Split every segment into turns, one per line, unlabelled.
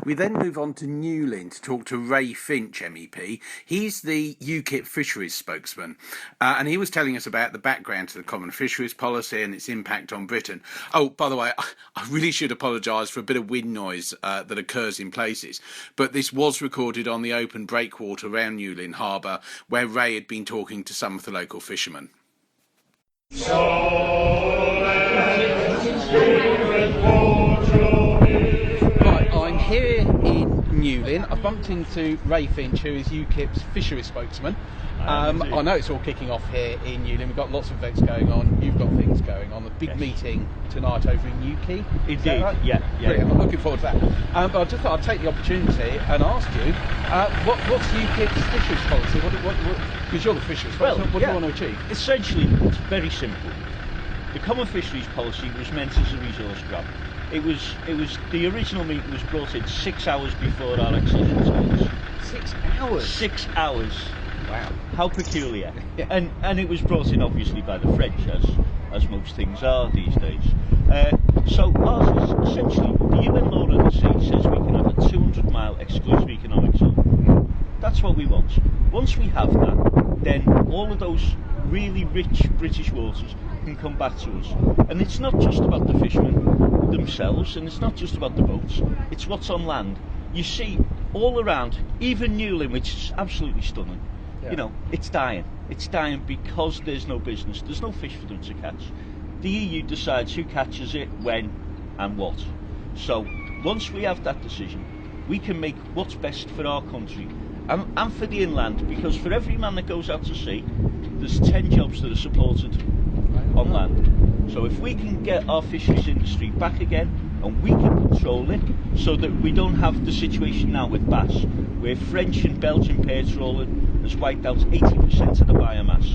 We then move on to Newlyn to talk to Ray Finch MEP. He's the UKIP Fisheries Spokesman, and he was telling us about the background to the Common Fisheries Policy and its impact on Britain. Oh, by the way, I really should apologise for a bit of wind noise that occurs in places, but this was recorded on the open breakwater around Newlyn Harbour, where Ray had been talking to some of the local fishermen. I'm here in Newlyn. I've bumped into Ray Finch, who is UKIP's Fisheries Spokesman. I know it's all kicking off here in Newlyn. We've got lots of events going on. You've got things going on. A big meeting tonight over in UKIP.
Indeed, right? Yeah.
Brilliant. I'm looking forward to that. But I just thought I'd take the opportunity and ask you, what's UKIP's fisheries policy? Because you're the fisheries spokesman. What do you want to achieve?
Essentially, it's very simple. The Common Fisheries Policy was meant as a resource grab. It was the original meeting was brought in 6 hours before our accession terms.
6 hours?
6 hours.
Wow.
How peculiar. Yeah. And it was brought in obviously by the French, as most things are these days. So ours is essentially, the UN law of the sea says we can have a 200-mile exclusive economic zone. That's what we want. Once we have that, then all of those really rich British waters can come back to us. And it's not just about the fishermen themselves, and it's not just about the boats, it's what's on land. You see all around, even Newlyn, which is absolutely stunning, you know, it's dying. It's dying because there's no business, there's no fish for them to catch. The EU decides who catches it, when and what. So once we have that decision, we can make what's best for our country and for the inland, because for every man that goes out to sea, there's 10 jobs that are supported on land. So if we can get our fisheries industry back again, and we can control it, so that we don't have the situation now with bass, where French and Belgian pair trawling has wiped out 80% of the biomass.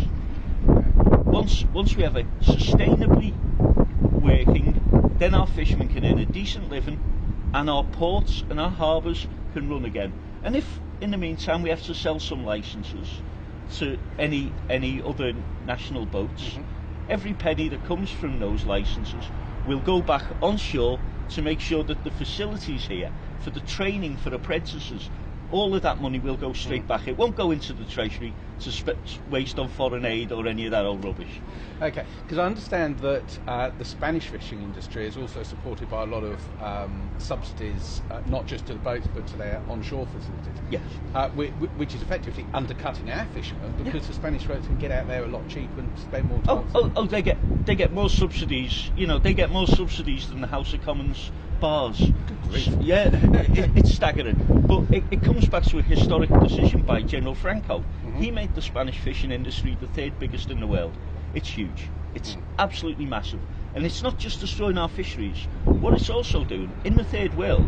Once we have a sustainably working, then our fishermen can earn a decent living, and our ports and our harbours can run again. And if in the meantime we have to sell some licences to any other national boats, every penny that comes from those licences will go back onshore to make sure that the facilities here for the training for apprentices, all of that money will go straight back. It won't go into the treasury to waste on foreign aid or any of that old rubbish.
Okay, because I understand that the Spanish fishing industry is also supported by a lot of subsidies, not just to the boats but to their onshore facilities.
Yes.
Which is effectively undercutting our fishermen, because the Spanish boats can get out there a lot cheaper and spend more time.
They get more subsidies. You know, they get more subsidies than the House of Commons bars. Yeah, it's staggering. But it comes back to a historic decision by General Franco. He made the Spanish fishing industry the 3rd biggest in the world. It's huge. It's absolutely massive. And it's not just destroying our fisheries. What it's also doing, in the third world,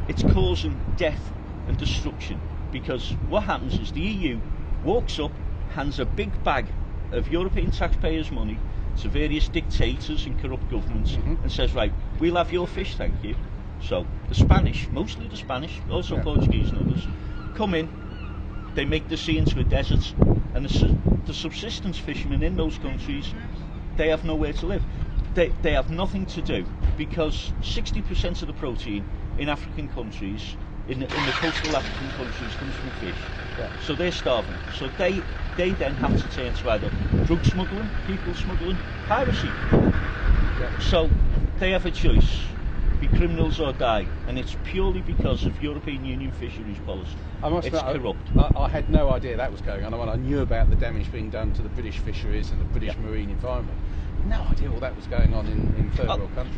it's causing death and destruction. Because what happens is the EU walks up, hands a big bag of European taxpayers' money to various dictators and corrupt governments and says, right, we'll have your fish, thank you. So the Spanish, mostly the Spanish, also Portuguese and others, come in, they make the sea into a desert, and the subsistence fishermen in those countries, they have nowhere to live. They have nothing to do, because 60% of the protein in African countries, in the coastal African countries, comes from fish. So they're starving. So they then have to turn to either drug smuggling, people smuggling, piracy. So they have a choice: be criminals or die, and it's purely because of European Union fisheries policy. It's corrupt.
I had no idea that was going on. I mean, I knew about the damage being done to the British fisheries and the British marine environment. No idea all that was going on in third world countries.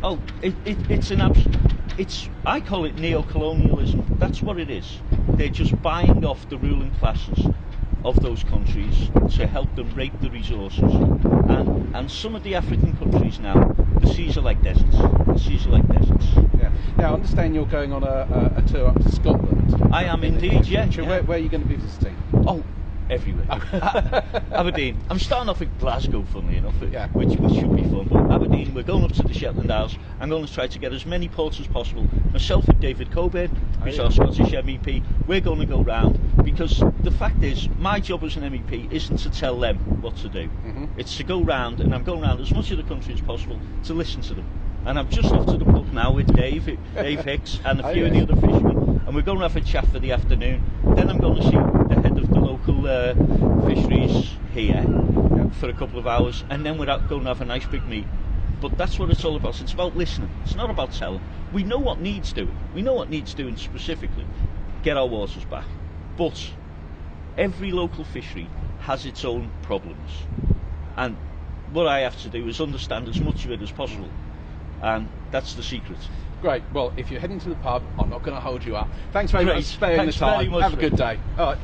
I call it neo-colonialism. That's what it is. They're just buying off the ruling classes of those countries to help them rape the resources. And some of the African countries now, the seas are like deserts. Yeah. Now, I understand you're going on a tour up to Scotland.
I am indeed, yeah.
Where are you going to be visiting?
Oh, everywhere. Aberdeen. I'm starting off at Glasgow, funnily enough, which should be fun. But Aberdeen, we're going up to the Shetland Isles. I'm going to try to get as many ports as possible. Myself and David Coburn, who's our Scottish MEP, we're going to go round, because the fact is, my job as an MEP isn't to tell them what to do. It's to go round, and I'm going round as much of the country as possible to listen to them. And I'm just off to the pub now with Dave Hicks and a few of the other fishermen, and we're going to have a chat for the afternoon. Then I'm going to see the head of the local fisheries here for a couple of hours, and then we're going to have a nice big meet. But that's what it's all about. It's about listening. It's not about telling. We know what needs doing. We know what needs doing specifically. Get our waters back. But every local fishery has its own problems. And what I have to do is understand as much of it as possible. And that's the secret.
Great. Well, if you're heading to the pub, I'm not going to hold you up. Thanks very much for sparing the time. Have a good day. All right.